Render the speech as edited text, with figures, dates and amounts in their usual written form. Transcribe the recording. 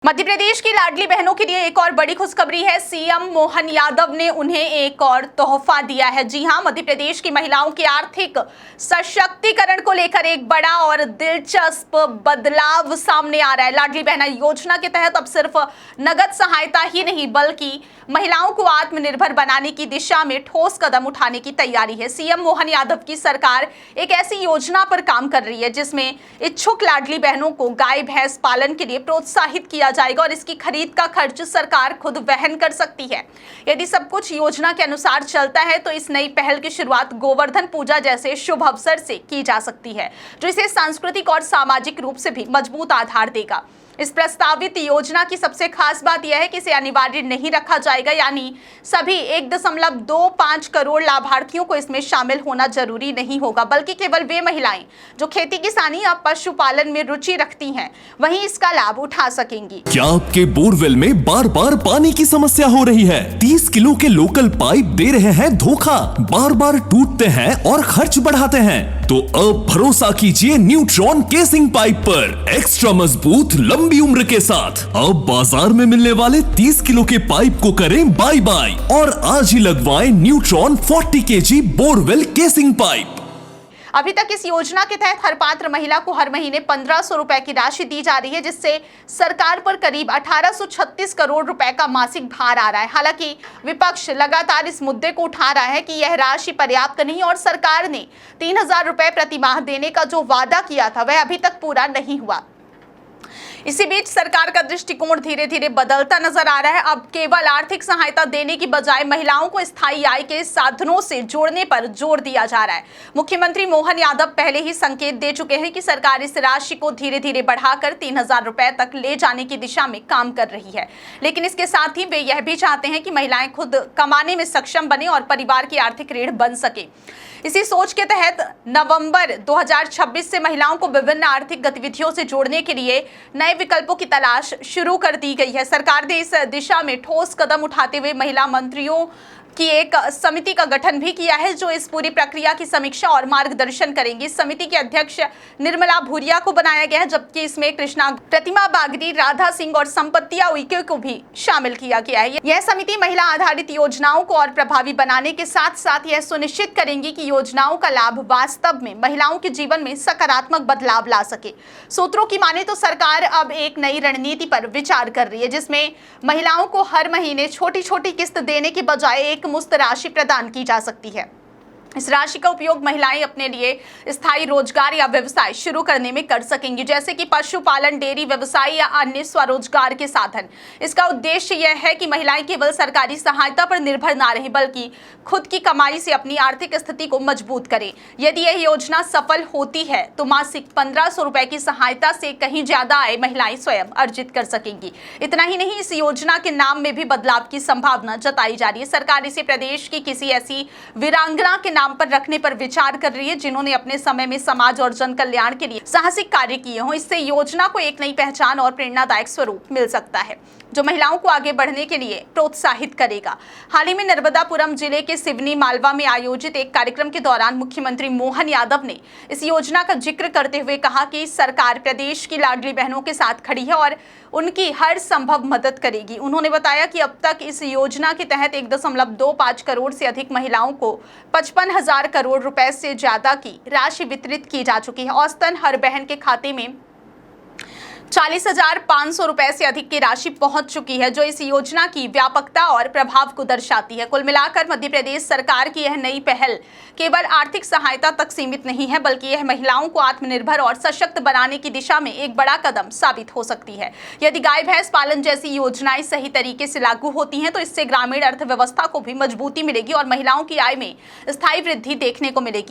मध्य प्रदेश की लाडली बहनों के लिए एक और बड़ी खुशखबरी है। सीएम मोहन यादव ने उन्हें एक और तोहफा दिया है। जी हां, मध्य प्रदेश की महिलाओं के आर्थिक सशक्तिकरण को लेकर एक बड़ा और दिलचस्प बदलाव सामने आ रहा है। लाडली बहना योजना के तहत अब सिर्फ नगद सहायता ही नहीं बल्कि महिलाओं को आत्मनिर्भर बनाने की दिशा में ठोस कदम उठाने की तैयारी है। सीएम मोहन यादव की सरकार एक ऐसी योजना पर काम कर रही है जिसमें इच्छुक लाडली बहनों को गाय भैंस पालन के लिए प्रोत्साहित किया जाएगा और इसकी खरीद का खर्च सरकार खुद वहन कर सकती है। यदि सब कुछ योजना के अनुसार चलता है तो इस नई पहल की शुरुआत गोवर्धन पूजा जैसे शुभ अवसर से की जा सकती है, जो इसे सांस्कृतिक और सामाजिक रूप से भी मजबूत आधार देगा। इस प्रस्तावित योजना की सबसे खास बात यह है कि इसे अनिवार्य नहीं रखा जाएगा, यानी सभी 1.25 करोड़ लाभार्थियों को इसमें शामिल होना जरूरी नहीं होगा, बल्कि केवल वे महिलाएं जो खेती किसानी या पशुपालन में रुचि रखती हैं वही इसका लाभ उठा सकेंगी। क्या आपके बोरवेल में बार बार पानी की समस्या हो रही है? 30 किलो के लोकल पाइप दे रहे हैं धोखा, बार बार टूटते हैं और खर्च बढ़ाते हैं? तो अब भरोसा कीजिए न्यूट्रॉन केसिंग पाइप पर, एक्स्ट्रा मजबूत लंबी उम्र के साथ। अब बाजार में मिलने वाले 30 किलो के पाइप को करें बाय बाय और आज ही लगवाएं neutron 40 kg borewell casing pipe. अभी तक इस योजना के तहत हर पात्र महिला को हर महीने 1500 रुपए की राशि दी जा रही है, जिससे सरकार पर करीब 1836 करोड़ रुपए का मासिक भार आ रहा है। हालांकि विपक्ष लगातार इस मुद्दे को उठा रहा है कि यह राशि पर्याप्त नहीं और सरकार ने 3000 रुपए प्रति माह देने का जो वादा किया था वह अभी तक पूरा नहीं हुआ। इसी बीच सरकार का दृष्टिकोण धीरे धीरे बदलता नजर आ रहा है। अब केवल आर्थिक सहायता देने की बजाय महिलाओं को स्थायी आय के साधनों से जोड़ने पर जोर दिया जा रहा है। मुख्यमंत्री मोहन यादव पहले ही संकेत दे चुके हैं कि सरकार इस राशि को धीरे धीरे बढ़ाकर 3000 रुपए तक ले जाने की दिशा में काम कर रही है, लेकिन इसके साथ ही वे यह भी चाहते हैं कि महिलाएं खुद कमाने में सक्षम बने और परिवार की आर्थिक रीढ़ बन सके। इसी सोच के तहत नवंबर 2026 से महिलाओं को विभिन्न आर्थिक गतिविधियों से जोड़ने के लिए नए विकल्पों की तलाश शुरू कर दी गई है। सरकार ने इस दिशा में ठोस कदम उठाते हुए महिला मंत्रियों की एक समिति का गठन भी किया है, जो इस पूरी प्रक्रिया की समीक्षा और मार्गदर्शन करेंगी। इस समिति के अध्यक्ष निर्मला भूरिया को बनाया गया है, जबकि इसमें कृष्णा प्रतिमा बागरी, राधा सिंह और संपत्तिया उइके को भी शामिल किया गया है। यह समिति महिला आधारित योजनाओं को और प्रभावी बनाने के साथ साथ यह सुनिश्चित करेंगी कि योजनाओं का लाभ वास्तव में महिलाओं के जीवन में सकारात्मक बदलाव ला सके। सूत्रों की माने तो सरकार अब एक नई रणनीति पर विचार कर रही है, जिसमें महिलाओं को हर महीने छोटी छोटी किस्त देने की बजाय एक मुफ्त राशि प्रदान की जा सकती है। इस राशि का उपयोग महिलाएं अपने लिए स्थायी रोजगार या व्यवसाय शुरू करने में कर सकेंगी, जैसे कि पशुपालन, डेयरी व्यवसाय या अन्य स्वरोजगार के साधन। इसका उद्देश्य यह है कि महिलाएं केवल सरकारी सहायता पर निर्भर ना रहे बल्कि खुद की कमाई से अपनी आर्थिक स्थिति को मजबूत करें। यदि यह योजना सफल होती है तो मासिक 1500 रुपए की सहायता से कहीं ज्यादा आय महिलाएं स्वयं अर्जित कर सकेंगी। इतना ही नहीं, इस योजना के नाम में भी बदलाव की संभावना जताई जा रही है। सरकार इसे प्रदेश की किसी ऐसी वीरांगना के नाम पर रखने पर विचार कर रही है जिन्होंने अपने समय में समाज और जन कल्याण के लिए साहसिक कार्य किए हों। इससे योजना को एक नई पहचान और प्रेरणादायक स्वरूप मिल सकता है, जो महिलाओं को आगे बढ़ने के लिए प्रोत्साहित करेगा। हाल ही में नर्मदापुरम जिले के सिवनी मालवा में आयोजित एक कार्यक्रम के दौरान मुख्यमंत्री मोहन यादव ने इस योजना का जिक्र करते हुए कहा कि सरकार प्रदेश की लाडली बहनों के साथ खड़ी है और उनकी हर संभव मदद करेगी। उन्होंने बताया कि अब तक इस योजना के तहत 1.25 करोड़ से अधिक महिलाओं को 55,000 करोड़ रुपए से ज्यादा की राशि वितरित की जा चुकी है। औसतन हर बहन के खाते में 40,500 रुपए से अधिक की राशि पहुंच चुकी है, जो इस योजना की व्यापकता और प्रभाव को दर्शाती है। कुल मिलाकर मध्य प्रदेश सरकार की यह नई पहल केवल आर्थिक सहायता तक सीमित नहीं है, बल्कि यह महिलाओं को आत्मनिर्भर और सशक्त बनाने की दिशा में एक बड़ा कदम साबित हो सकती है। यदि गाय भैंस पालन जैसी योजनाएं सही तरीके से लागू होती हैं तो इससे ग्रामीण अर्थव्यवस्था को भी मजबूती मिलेगी और महिलाओं की आय में स्थायी वृद्धि देखने को मिलेगी।